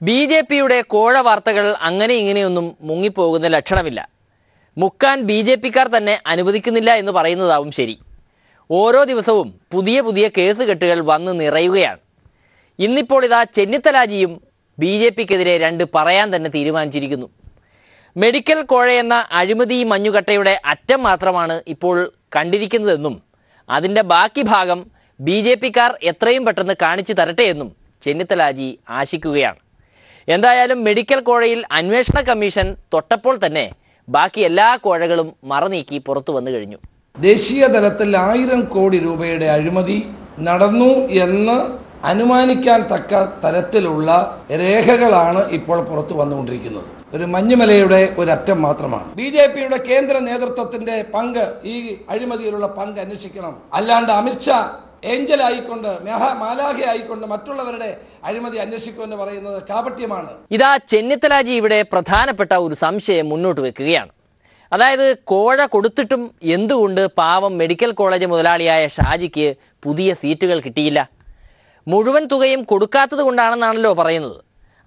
ബി.ജെ.പിയുടെ കോഴ വാർത്തകൾ അങ്ങനെ ഇങ്ങനെയൊന്നും മുങ്ങിപ്പോകുന്ന ലക്ഷണമില്ല. മുക്കാൻ ബി.ജെ.പിക്കാർ തന്നെ അനുവദിക്കുന്നില്ല എന്ന് പറയുന്നതാവും ശരി. ഓരോ ദിവസവും പുതിയ പുതിയ കേസ് കെട്ടുകൾ വന്ന് നിറയുകയാണ്. ഇന്നിപ്പോൾ ഇതാ ചെന്നിത്തലാജിയും ബി.ജെ.പിക്കെതിരെ രണ്ട് പറയാൻ തന്നെ തീരുമാനിച്ചിരിക്കുന്നു. മെഡിക്കൽ കോഴയെന്ന അഴിമതി മഞ്ഞുകട്ടയുടെ അറ്റം മാത്രമാണ് ഇപ്പോൾ കണ്ടിരിക്കുന്നതെന്നും അതിൻ്റെ ബാക്കി ഭാഗം ബി.ജെ.പിക്കാർ എത്രയും പെട്ടെന്ന് കാണിച്ചു തരട്ടെ എന്നും ചെന്നിത്തലാജി ആശിക്കുകയാണ്. എന്തായാലും മെഡിക്കൽ കോഴയിൽ അന്വേഷണ കമ്മീഷൻ തൊട്ടപ്പോൾ തന്നെ ബാക്കി എല്ലാ കോഴകളും മറനീക്കി പുറത്തു വന്നു കഴിഞ്ഞു. ദേശീയ തലത്തിൽ 1000 കോടി രൂപയുടെ അഴിമതി നടന്നു എന്ന് അനുമാനിക്കാൻ തക്ക തരത്തിലുള്ള രേഖകളാണ് ഇപ്പോൾ പുറത്തു വന്നുകൊണ്ടിരിക്കുന്നത്. ഒരു മഞ്ഞുമലയുടെ ഒരറ്റം മാത്രമാണ്. ബി.ജെ.പിയുടെ കേന്ദ്ര നേതൃത്വത്തിന്റെ പങ്ക്, ഈ അഴിമതിയിലുള്ള പങ്ക് അന്വേഷിക്കണം. അല്ലാണ്ട് അമിത്ഷാ ഏഞ്ചൽ ആയിക്കൊണ്ട്, മാലാഖ ആയിക്കൊണ്ട് മറ്റുള്ളവരുടെ അഴിമതി അന്വേഷിക്കുമെന്ന് പറയുന്നത് കാപട്യമാണ്. ഇതാ ചെന്നിത്തലാജി ഇവിടെ പ്രധാനപ്പെട്ട ഒരു സംശയം മുന്നോട്ട് വെക്കുകയാണ്. അതായത് കോഴ കൊടുത്തിട്ടും എന്തുകൊണ്ട് പാവം മെഡിക്കൽ കോളേജ് മുതലാളിയായ ഷാജിക്ക് പുതിയ സീറ്റുകൾ കിട്ടിയില്ല? മുഴുവൻ തുകയും കൊടുക്കാത്തത് കൊണ്ടാണെന്നാണല്ലോ പറയുന്നത്.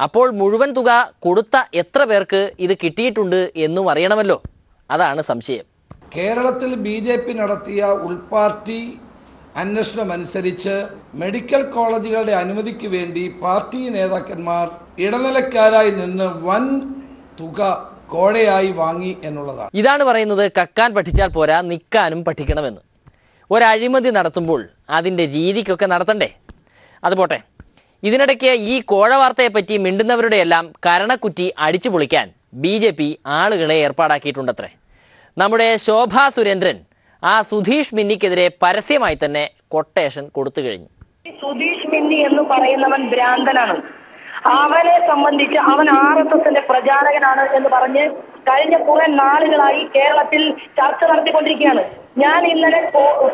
അപ്പോൾ മുഴുവൻ തുക കൊടുത്ത എത്ര പേർക്ക് ഇത് കിട്ടിയിട്ടുണ്ട് എന്നും അറിയണമല്ലോ. അതാണ് സംശയം. കേരളത്തിൽ ബി.ജെ.പി നടത്തിയ ഉൾപാർട്ടി അന്വേഷണം അനുസരിച്ച് മെഡിക്കൽ കോളേജുകളുടെ അനുമതിക്ക് വേണ്ടി പാർട്ടി നേതാക്കന്മാർ ഇടനിലക്കാരായി നിന്ന് വൻ തുക കോഴയായി വാങ്ങി എന്നുള്ളതാണ്. ഇതാണ് പറയുന്നത് കക്കാൻ പഠിച്ചാൽ പോരാ, നിൽക്കാനും പഠിക്കണമെന്ന്. ഒരഴിമതി നടത്തുമ്പോൾ അതിൻ്റെ രീതിക്കൊക്കെ നടത്തണ്ടേ? അതുപോട്ടെ, ഇതിനിടയ്ക്ക് ഈ കോഴ വാർത്തയെപ്പറ്റി മിണ്ടുന്നവരുടെയെല്ലാം കരണക്കുറ്റി അടിച്ചു പൊളിക്കാൻ ബി.ജെ.പി ആളുകളെ ഏർപ്പാടാക്കിയിട്ടുണ്ടത്രേ. നമ്മുടെ ശോഭാ സുരേന്ദ്രൻ ആ സുധീഷ് മിന്നിക്കെതിരെ പരസ്യമായി തന്നെ കൊട്ടേഷൻ കൊടുത്തു കഴിഞ്ഞു. സുധീഷ് മിന്നി എന്ന് പറയുന്നവൻ ഭ്രാന്തനാണ്. അവനെ സംബന്ധിച്ച് അവൻ RSSന്റെ പ്രചാരകനാണ് എന്ന് പറഞ്ഞ് കഴിഞ്ഞ കുറെ നാളുകളായി കേരളത്തിൽ ചർച്ച നടത്തിക്കൊണ്ടിരിക്കുകയാണ്. ഞാൻ ഇന്നലെ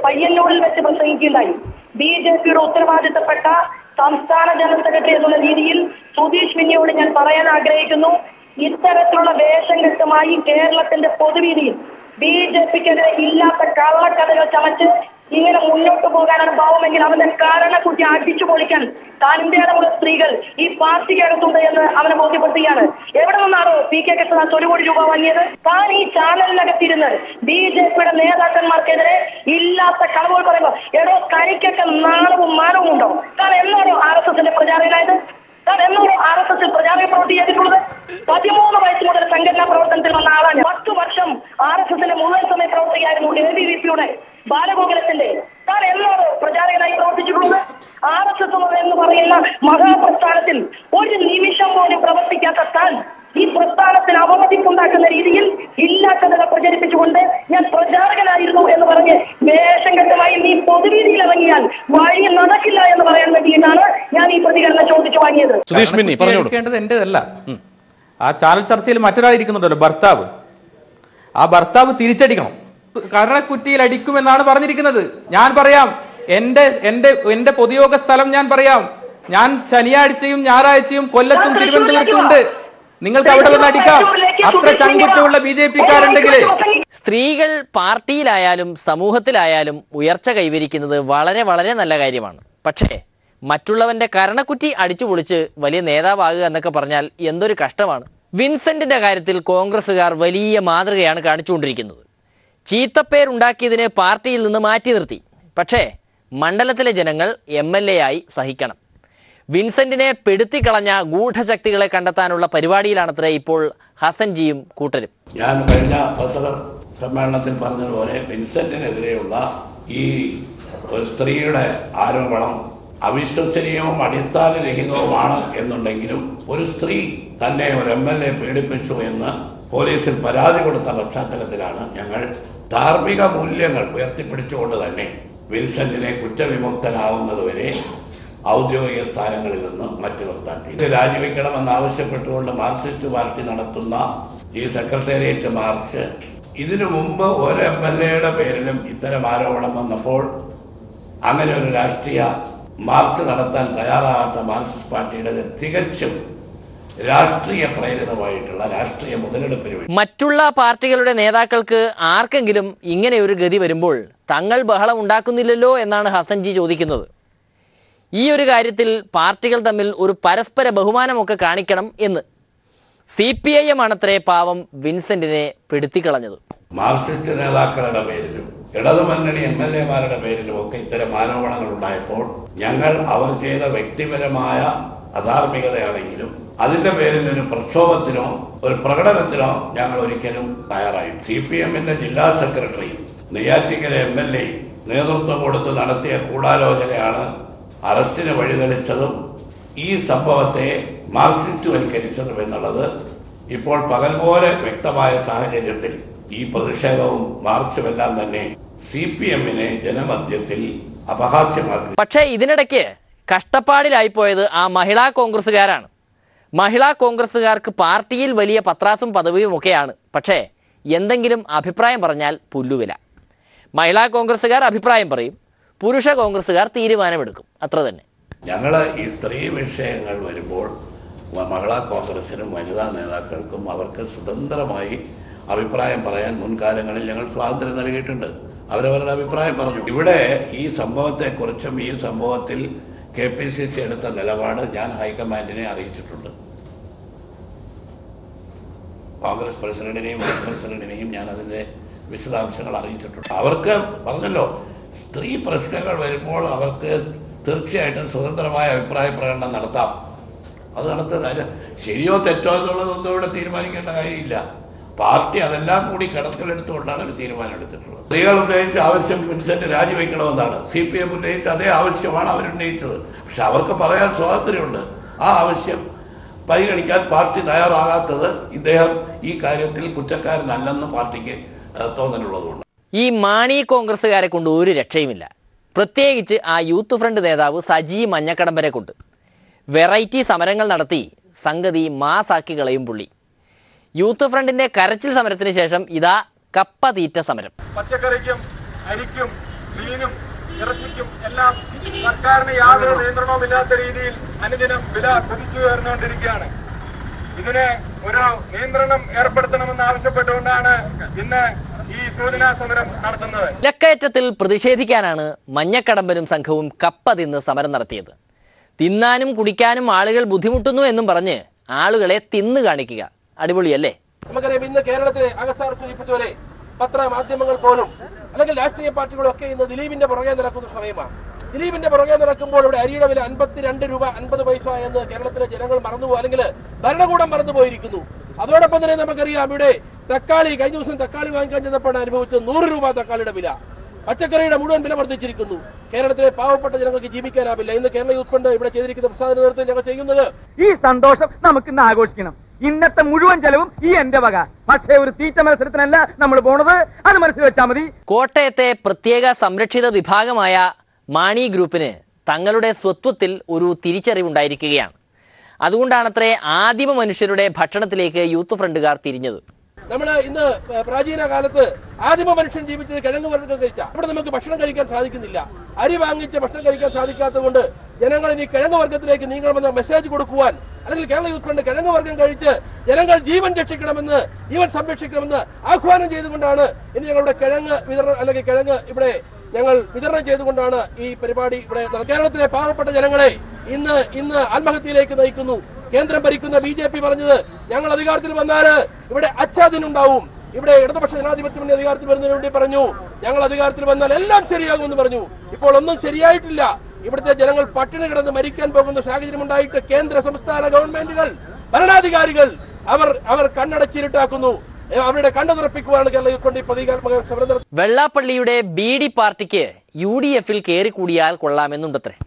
പയ്യന്നൂരിൽ വെച്ച് പ്രസംഗിക്കുകയുണ്ടായി. ബി.ജെ.പിയുടെ ഉത്തരവാദിത്തപ്പെട്ട സംസ്ഥാന ജനറൽ സെക്രട്ടറി എന്നുള്ള രീതിയിൽ സുധീഷ് മിന്നിയോട് ഞാൻ പറയാൻ ആഗ്രഹിക്കുന്നു, ഇത്തരത്തിലുള്ള വേഷം കെട്ടുമായി കേരളത്തിന്റെ പൊതുവീതിയിൽ ബി.ജെ.പിക്കെതിരെ ഇല്ലാത്ത കള്ളക്കഥകൾ ചമച്ച് ഇങ്ങനെ മുന്നോട്ട് പോകാനാണ് ഭാവമെങ്കിൽ അവന്റെ കാരണക്കുറ്റി അടിച്ചു പൊളിക്കാൻ തന്റേടമുള്ള സ്ത്രീകൾ ഈ പാർട്ടിക്കകത്തുണ്ട് എന്ന് അവനെ ബോധ്യപ്പെടുത്തുകയാണ്. എവിടെ നിന്നാണോ P.K. കൃഷ്ണദാസ് 1 കോടി രൂപ വാങ്ങിയത്? താൻ ഈ ചാനലിനകത്തിരുന്ന് ബി.ജെ.പിയുടെ നേതാക്കന്മാർക്കെതിരെ ഇല്ലാത്ത കളവുകൾ പറയുമ്പോ എടോ തനിക്കൊക്കെ നാണവും മാനവും ഉണ്ടോ? താൻ എന്നാണോ RSSന്റെ പ്രചാരകനായത്? താൻ എന്നാണോ RSSൽ പ്രചാരക പ്രവൃത്തി ചെയ്തിട്ടുള്ളത്? 13 വയസ്സ് മുതൽ സംഘടനാ പ്രവർത്തനത്തിൽ വന്ന ആളാണ്. 10 വർഷം RSSന്റെ മുഴുവൻ സമയ പ്രവർത്തകയായിരുന്നു ABVPയുടെ ബാലഗോകുലത്തിന്റെ. താൻ എന്നാണോ പ്രചാരകനായി പ്രവർത്തിച്ചിട്ടുള്ളത്? RSS എന്ന് പറയുന്ന മഹാപ്രസ്ഥാനത്തിൽ ഒരു നിമിഷം പോലും പ്രവർത്തിക്കാത്ത താൻ ഈ പ്രസ്ഥാനത്തിന് അവമതിപ്പുണ്ടാക്കുന്ന രീതിയിൽ ഇല്ലാത്തത് പ്രചരിപ്പിച്ചുകൊണ്ട് ഞാൻ പ്രചാരകനായിരുന്നു എന്ന് പറഞ്ഞ് വേഷം കെട്ടുമായി നീ പൊതുരീതിയിൽ ഇറങ്ങിയാൽ വഴി നടക്കില്ല എന്ന് പറയാൻ വേണ്ടിയിട്ടാണ് ഞാൻ ഈ പ്രതികരണം ചോദിച്ചു വാങ്ങിയത്. സുധീഷ് മിന്നി പറഞ്ഞോളൂ. എന്റേതല്ല, ആ ചാനൽ ചർച്ചയിൽ മറ്റൊരാളിരിക്കുന്നുണ്ടല്ലോ, ഭർത്താവ്. ആ ഭർത്താവ് തിരിച്ചടിക്കണം. കരണക്കുറ്റിയിൽ അടിക്കുമെന്നാണ് പറഞ്ഞിരിക്കുന്നത്. ഞാൻ പറയാം, എന്റെ പൊതുയോഗ സ്ഥലം ഞാൻ പറയാം. ഞാൻ ശനിയാഴ്ചയും ഞായറാഴ്ചയും കൊല്ലത്തും തിരുവനന്തപുരത്തും ഉണ്ട്. നിങ്ങൾക്ക് അവിടെ വന്ന് അടിക്കാം. അത്ര ചങ്കുറ്റമുള്ള ബി.ജെ.പിക്കാരുണ്ടെങ്കിൽ. സ്ത്രീകൾ പാർട്ടിയിലായാലും സമൂഹത്തിലായാലും ഉയർച്ച കൈവരിക്കുന്നത് വളരെ വളരെ നല്ല കാര്യമാണ്. പക്ഷേ മറ്റുള്ളവന്റെ കരണക്കുറ്റി അടിച്ചു പൊളിച്ച് വലിയ നേതാവാകുക എന്നൊക്കെ പറഞ്ഞാൽ എന്തൊരു കഷ്ടമാണ്. വിൻസെന്റിന്റെ കാര്യത്തിൽ കോൺഗ്രസ്സുകാർ വലിയ മാതൃകയാണ് കാണിച്ചുകൊണ്ടിരിക്കുന്നത്. ചീത്തപ്പേരുണ്ടാക്കിയതിന് പാർട്ടിയിൽ നിന്ന് മാറ്റി നിർത്തി. പക്ഷേ മണ്ഡലത്തിലെ ജനങ്ങൾ MLA ആയി സഹിക്കണം. വിൻസെന്റിനെ പെടുത്തിക്കളഞ്ഞ ഗൂഢശക്തികളെ കണ്ടെത്താനുള്ള പരിപാടിയിലാണത്രേ ഇപ്പോൾ ഹസൻജിയും കൂട്ടരും. ഞാൻ കഴിഞ്ഞ പത്ര സമ്മേളനത്തിൽ പറഞ്ഞതുപോലെ വിൻസെന്റിനെതിരെയുള്ള ഈ ഒരു സ്ത്രീയുടെ ആരോപണം അവിശ്വസനീയവും അടിസ്ഥാനരഹിതവുമാണ് എന്നുണ്ടെങ്കിലും ഒരു സ്ത്രീ തന്നെ ഒരു MLA പീഡിപ്പിച്ചു എന്ന് പോലീസിൽ പരാതി കൊടുത്ത പശ്ചാത്തലത്തിലാണ് ഞങ്ങൾ ധാർമ്മിക മൂല്യങ്ങൾ ഉയർത്തിപ്പിടിച്ചുകൊണ്ട് തന്നെ വിൻസെന്റിനെ കുറ്റവിമുക്തനാവുന്നതുവരെ ഔദ്യോഗിക സ്ഥാനങ്ങളിൽ നിന്ന് മാറ്റി നിർത്താൻ ഇത് രാജിവെക്കണമെന്നാവശ്യപ്പെട്ടുകൊണ്ട് മാർക്സിസ്റ്റ് പാർട്ടി നടത്തുന്ന ഈ സെക്രട്ടേറിയറ്റ് മാർച്ച്, ഇതിനു മുമ്പ് ഒരു MLAയുടെ പേരിലും ഇത്തരം ആരോപണം വന്നപ്പോൾ അങ്ങനെ ഒരു രാഷ്ട്രീയ മാർച്ച് നടത്താൻ തയ്യാറാകാത്ത മാർക്സിസ്റ്റ് പാർട്ടിയുടെ തികച്ചും രാഷ്ട്രീയ പ്രേരിതമായിട്ടുള്ള രാഷ്ട്രീയ മുതലെടുപ്പിന് വേണ്ടി മറ്റുള്ള പാർട്ടികളുടെ നേതാക്കൾക്ക് ആർക്കെങ്കിലും ഇങ്ങനെ ഒരു ഗതി വരുമ്പോൾ തങ്ങൾ ബഹളം ഉണ്ടാക്കുന്നില്ലല്ലോ എന്നാണ് ഹസൻജി ചോദിക്കുന്നത്. ഈ ഒരു കാര്യത്തിൽ പാർട്ടികൾ തമ്മിൽ ഒരു പരസ്പര ബഹുമാനമൊക്കെ കാണിക്കണം എന്ന് CPIM ആണത്രേ പാവം വിൻസെന്റിനെ പെടുത്തിക്കളഞ്ഞത്. മാർക്സിസ്റ്റ് നേതാക്കളുടെ പേരിലും ഇടതുമുന്നണി MLA-മാരുടെ പേരിലും ഒക്കെ ഇത്തരം ആരോപണങ്ങൾ ഉണ്ടായപ്പോൾ ഞങ്ങൾ അവർ ചെയ്ത വ്യക്തിപരമായ അധാർമികതയാണെങ്കിലും അതിന്റെ പേരിൽ ഒരു പ്രക്ഷോഭത്തിനോ ഒരു പ്രകടനത്തിനോ ഞങ്ങൾ ഒരിക്കലും തയ്യാറായി. CPM-ന്റെ ജില്ലാ സെക്രട്ടറിയും നെയ്യാറ്റിക്കര MLA നേതൃത്വം കൊടുത്ത് നടത്തിയ ഗൂഢാലോചനയാണ് അറസ്റ്റിന് വഴിതെളിച്ചതും ഈ സംഭവത്തെ മാർക്സിസ്റ്റ് വൽക്കരിച്ചതും എന്നുള്ളത് ഇപ്പോൾ പകൽ പോലെ വ്യക്തമായ സാഹചര്യത്തിൽ ഈ പ്രതിഷേധവും മാർച്ചുമെല്ലാം തന്നെ CPM-നെ ജനമധ്യത്തിൽ അപഹാസ്യമാക്കി. പക്ഷേ ഇതിനിടയ്ക്ക് കഷ്ടപ്പാടിലായിപ്പോയത് ആ മഹിളാ കോൺഗ്രസ്സുകാരാണ്. മഹിളാ കോൺഗ്രസ്സുകാർക്ക് പാർട്ടിയിൽ വലിയ പത്രാസും പദവിയും ഒക്കെയാണ്. പക്ഷേ എന്തെങ്കിലും അഭിപ്രായം പറഞ്ഞാൽ പുല്ലുവില. മഹിളാ കോൺഗ്രസ്സുകാർ അഭിപ്രായം പറയും, പുരുഷ കോൺഗ്രസ്സുകാർ തീരുമാനമെടുക്കും, അത്ര തന്നെ. ഞങ്ങൾ ഈ സ്ത്രീ വിഷയങ്ങൾ വരുമ്പോൾ മഹിളാ കോൺഗ്രസിനും വനിതാ നേതാക്കൾക്കും അവർക്ക് സ്വതന്ത്രമായി അഭിപ്രായം പറയാൻ മുൻകാലങ്ങളിൽ ഞങ്ങൾ സ്വാതന്ത്ര്യം നൽകിയിട്ടുണ്ട്. അവരവരുടെ അഭിപ്രായം പറഞ്ഞു. ഇവിടെ ഈ സംഭവത്തെക്കുറിച്ചും ഈ സംഭവത്തിൽ KPCC എടുത്ത നിലപാട് ഞാൻ ഹൈക്കമാൻഡിനെ അറിയിച്ചിട്ടുണ്ട്. കോൺഗ്രസ് പ്രസിഡന്റിനെയും വൈസ് പ്രസിഡന്റിനെയും ഞാൻ അതിൻ്റെ വിശദാംശങ്ങൾ അറിയിച്ചിട്ടുണ്ട്. അവർക്ക് പറഞ്ഞല്ലോ, സ്ത്രീ പ്രശ്നങ്ങൾ വരുമ്പോൾ അവർക്ക് തീർച്ചയായിട്ടും സ്വതന്ത്രമായ അഭിപ്രായ പ്രകടനം നടത്താം. അത് നടത്തുന്നത് ശരിയോ തെറ്റോ എന്നുള്ളതൊന്നും ഇവിടെ തീരുമാനിക്കേണ്ട കാര്യമില്ല. പാർട്ടി അതെല്ലാം കൂടി കണക്കിലെടുത്തുകൊണ്ടാണ് ഒരു തീരുമാനം എടുത്തിട്ടുള്ളത്. സ്ത്രീകൾ ഉന്നയിച്ച ആവശ്യം വിൻസെന്റ് രാജിവെക്കണമെന്നാണ്. CPM ഉന്നയിച്ച അതേ ആവശ്യമാണ് അവരുന്നയിച്ചത്. പക്ഷെ അവർക്ക് പറയാൻ സ്വാതന്ത്ര്യമുണ്ട്. ആ ആവശ്യം പരിഗണിക്കാൻ പാർട്ടി തയ്യാറാകാത്തത് ഇദ്ദേഹം ഈ കാര്യത്തിൽ കുറ്റക്കാരനല്ലെന്ന് പാർട്ടിക്ക് തോന്നലുള്ളതുകൊണ്ട്. ഈ മാണി കോൺഗ്രസ്സുകാരെ കൊണ്ട് ഒരു രക്ഷയുമില്ല. പ്രത്യേകിച്ച് ആ യൂത്ത് ഫ്രണ്ട് നേതാവ് സജി മഞ്ഞക്കടമ്പരെ കൊണ്ട് വെറൈറ്റി സമരങ്ങൾ നടത്തി സംഗതി മാസാക്കി കളയും പുള്ളി. യൂത്ത് ഫ്രണ്ടിന്റെ കരച്ചിൽ സമരത്തിന് ശേഷം ഇതാ കപ്പ തീറ്റ സമരം. പച്ചക്കറിക്കും അരിക്കും മീനും ഇറച്ചിക്കും എല്ലാം സർക്കാരിന് യാതൊരു നിയന്ത്രണവുമില്ലാത്ത രീതിയിൽ അനുദിനം വില കുതിച്ചുയർന്നുകൊണ്ടിരിക്കുകയാണ്. ഇതിന് ഒരു നിയന്ത്രണം ഏർപ്പെടുത്തണമെന്ന് ആവശ്യപ്പെട്ടുകൊണ്ടാണ് ഇന്ന് ഈ സൂചനാ സമരം നടത്തുന്നത്. വിലക്കയറ്റത്തിൽ പ്രതിഷേധിക്കാനാണ് മഞ്ഞക്കടമ്പനും സംഘവും കപ്പ തിന്ന് സമരം നടത്തിയത്. തിന്നാനും കുടിക്കാനും ആളുകൾ ബുദ്ധിമുട്ടുന്നു എന്നും പറഞ്ഞ് ആളുകളെ തിന്നു കാണിക്കുക. അടിപൊളിയല്ലേ? നമുക്കറിയാം, ഇന്ന് കേരളത്തിലെ അഗസ്റ്റാർ സൂചിപ്പിച്ച പോലെ പത്രമാധ്യമങ്ങൾ പോലും അല്ലെങ്കിൽ രാഷ്ട്രീയ പാർട്ടികളൊക്കെ ഇന്ന് ദിലീപിന്റെ പുറകെ നടക്കുന്ന സമയമാണ്. ദിലീപിന്റെ പുറകെ നടക്കുമ്പോൾ ഇവിടെ അരിയുടെ വില 52 രൂപ 50 പൈസ എന്ന് കേരളത്തിലെ ജനങ്ങൾ മറന്നുപോയി, അല്ലെങ്കിൽ ഭരണകൂടം മറന്നുപോയിരിക്കുന്നു. അതോടൊപ്പം തന്നെ നമുക്കറിയാം, ഇവിടെ തക്കാളി കഴിഞ്ഞ ദിവസം തക്കാളി വാങ്ങിക്കാൻ ചെന്നപ്പോൾ അനുഭവിച്ചത് 100 രൂപ തക്കാളിയുടെ വില. പച്ചക്കറിയുടെ മുഴുവൻ വില വർദ്ധിച്ചിരിക്കുന്നു. കേരളത്തിലെ പാവപ്പെട്ട ജനങ്ങൾക്ക് ജീവിക്കാനാവില്ല. ഇന്ന് കേരള യൂത്ത് ഫണ്ട് ഇവിടെ ചെയ്തിരിക്കുന്ന പ്രസാദ നേതൃത്വം ഞങ്ങൾ ചെയ്യുന്നത് ഈ സന്തോഷം നമുക്ക് ഇന്ന് ആഘോഷിക്കണം. ഇന്നത്തെ മുഴുവൻ ചെലവും ഈ എന്റെ വക. പക്ഷേ ഒരു തീറ്റ മത്സരത്തിനല്ല നമ്മൾ പോണത്, അത് മനസ്സിൽ വെച്ചാൽ മതി. കോട്ടയത്തെ പ്രത്യേക സംരക്ഷിത വിഭാഗമായ മാണി ഗ്രൂപ്പിന് തങ്ങളുടെ സ്വത്വത്തിൽ ഒരു തിരിച്ചറിവുണ്ടായിരിക്കുകയാണ്. അതുകൊണ്ടാണത്രേ ആദിമ മനുഷ്യരുടെ ഭക്ഷണത്തിലേക്ക് യൂത്ത് ഫ്രണ്ടുകാർ തിരിഞ്ഞത്. നമ്മൾ ഇന്ന് പ്രാചീന കാലത്ത് ആദിമ മനുഷ്യൻ ജീവിച്ചത് കിഴങ്ങ് വർഗ്ഗം കഴിച്ചാൽ ഇവിടെ നമുക്ക് ഭക്ഷണം കഴിക്കാൻ സാധിക്കുന്നില്ല. അരി വാങ്ങിച്ച് ഭക്ഷണം കഴിക്കാൻ സാധിക്കാത്തത് കൊണ്ട് ജനങ്ങൾ ഇനി കിഴങ്ങ് വർഗ്ഗത്തിലേക്ക് നീങ്ങണമെന്ന മെസ്സേജ് കൊടുക്കുവാൻ, അല്ലെങ്കിൽ കേരള യൂത്ത് ഫ്രണ്ട് കിഴങ്ങ് വർഗ്ഗം കഴിച്ച് ജനങ്ങൾ ജീവൻ രക്ഷിക്കണമെന്ന്, ജീവൻ സംരക്ഷിക്കണമെന്ന് ആഹ്വാനം ചെയ്തുകൊണ്ടാണ് ഇനി ഞങ്ങളുടെ കിഴങ്ങ് വിതരണം അല്ലെങ്കിൽ കിഴങ്ങ് ഇവിടെ ഞങ്ങൾ വിതരണം ചെയ്തുകൊണ്ടാണ് ഈ പരിപാടി ഇവിടെ. കേരളത്തിലെ പാവപ്പെട്ട ജനങ്ങളെ ഇന്ന് ആത്മഹത്യയിലേക്ക് നയിക്കുന്നു. കേന്ദ്രം ഭരിക്കുന്ന BJP പറഞ്ഞത്, ഞങ്ങൾ അധികാരത്തിൽ വന്നാൽ ഇവിടെ അച്ഛാദിനുണ്ടാവും. ഇവിടെ ഇടതുപക്ഷ ജനാധിപത്യ മുന്നണി അധികാരത്തിൽ വരുന്നതിന് വേണ്ടി പറഞ്ഞു, ഞങ്ങൾ അധികാരത്തിൽ വന്നാൽ എല്ലാം ശരിയാകുമെന്ന് പറഞ്ഞു. ഇപ്പോൾ ഒന്നും ശരിയായിട്ടില്ല. ഇവിടുത്തെ ജനങ്ങൾ പട്ടിണി കിടന്ന് മരിക്കാൻ പോകുന്ന സാഹചര്യം ഉണ്ടായിട്ട് കേന്ദ്ര സംസ്ഥാന ഗവൺമെന്റുകൾ, ഭരണാധികാരികൾ അവർ കണ്ണടച്ചിരുട്ടാക്കുന്നു. അവരുടെ കണ്ണു തുറപ്പിക്കുവാണ് കേരള യൂത്ത് ഫണ്ട് പ്രതീകാത്മക സമരം നടത്തുന്നത്. വെള്ളാപ്പള്ളിയുടെ BD പാർട്ടിക്ക് UDF-ൽ കയറിക്കൂടിയാൽ കൊള്ളാമെന്നുണ്ടത്രേ.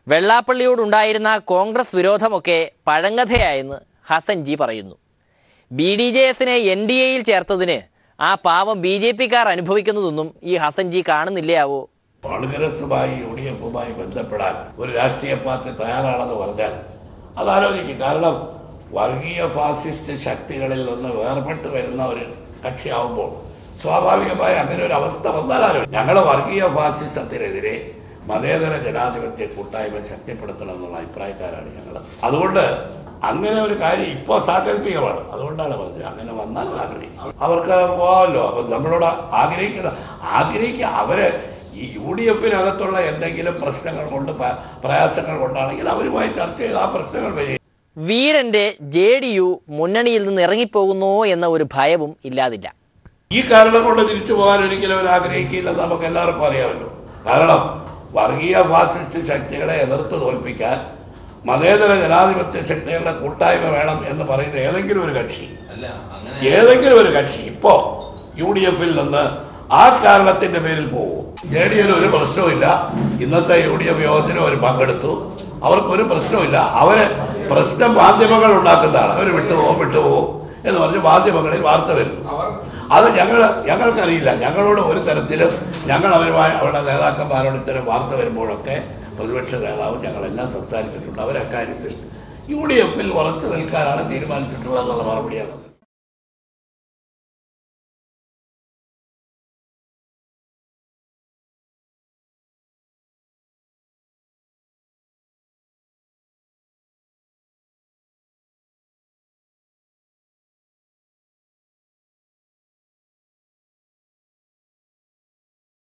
വെള്ളാപ്പള്ളിയോടുണ്ടായിരുന്ന കോൺഗ്രസ് വിരോധമൊക്കെ പഴങ്കഥയായെന്ന് ഹസൻജി പറയുന്നു. BDJS-നെ NDA-യിൽ ചേർത്തതിന് ആ പാവം BJP-ക്കാർ അനുഭവിക്കുന്നതൊന്നും ഈ ഹസൻജി കാണുന്നില്ലയാവോ? കോൺഗ്രസുമായി UDF-മായി ബന്ധപ്പെടാൻ ഒരു രാഷ്ട്രീയ പാർട്ടി തയ്യാറാണെന്ന് പറഞ്ഞാൽ അതാലോചിക്കും. കാരണം വർഗീയ ഫാസിസ്റ്റ് ശക്തികളിൽ നിന്ന് വേർപെട്ട് വരുന്ന ഒരു കക്ഷിയാവുമ്പോൾ സ്വാഭാവികമായി അങ്ങനെ ഒരു അവസ്ഥ വന്നാലോ. ഞങ്ങൾ വർഗീയ ഫാസിസത്തിനെതിരെ മതേതര ജനാധിപത്യ കൂട്ടായ്മ ശക്തിപ്പെടുത്തണം എന്നുള്ള അഭിപ്രായക്കാരാണ് ഞങ്ങൾ. അതുകൊണ്ട് അങ്ങനെ ഒരു കാര്യം ഇപ്പോൾ സാങ്കല്പികമാണ്. അതുകൊണ്ടാണ് പറഞ്ഞത് അങ്ങനെ വന്നാൽ ആഗ്രഹിക്കും അവർക്ക് പോകാമല്ലോ. അപ്പം നമ്മളോട് ആഗ്രഹിക്കുക അവരെ ഈ UDF-നകത്തുള്ള എന്തെങ്കിലും പ്രശ്നങ്ങൾ കൊണ്ട് പ്രയാസങ്ങൾ കൊണ്ടാണെങ്കിൽ അവരുമായി ചർച്ച ചെയ്ത് ആ പ്രശ്നങ്ങൾ പരിഹരിക്കും. വീരന്റെ JDU മുന്നണിയിൽ നിന്ന് ഇറങ്ങിപ്പോകുന്നോ എന്ന ഒരു ഭയവും ഇല്ലാതില്ല. ഈ കാരണം കൊണ്ട് തിരിച്ചു പോകാൻ ഒരിക്കലും അവർ ആഗ്രഹിക്കില്ലെന്ന് നമുക്ക് എല്ലാവർക്കും അറിയാമല്ലോ. കാരണം വർഗീയ ഫാസിസ്റ്റ് ശക്തികളെ എതിർത്ത് തോൽപ്പിക്കാൻ മതേതര ജനാധിപത്യ ശക്തികളുടെ കൂട്ടായ്മ വേണം എന്ന് പറയുന്ന ഏതെങ്കിലും ഒരു കക്ഷി ഇപ്പോൾ UDF-ൽ നിന്ന് ആ കാരണത്തിന്റെ പേരിൽ പോകും. JDU-ന് ഒരു പ്രശ്നവുമില്ല. ഇന്നത്തെ UDF യോഗത്തിന് അവർ പങ്കെടുത്തു. അവർക്കൊരു പ്രശ്നവുമില്ല. അവര് പ്രശ്നം മാധ്യമങ്ങൾ ഉണ്ടാക്കുന്നതാണ്. അവർ വിട്ടുപോകും എന്ന് പറഞ്ഞ് മാധ്യമങ്ങളിൽ വാർത്ത വരും. അത് ഞങ്ങൾക്കറിയില്ല. ഞങ്ങളോട് ഒരു തരത്തിലും ഞങ്ങൾ അവരുടെ നേതാക്കന്മാരോട് ഇത്തരം വാർത്ത വരുമ്പോഴൊക്കെ പ്രതിപക്ഷ നേതാവും ഞങ്ങളെല്ലാം സംസാരിച്ചിട്ടുണ്ട്. അവരക്കാര്യത്തിൽ UDF-ൽ ഉറച്ചു നിൽക്കാനാണ് തീരുമാനിച്ചിട്ടുള്ളതെന്നുള്ള മറുപടിയാണ്.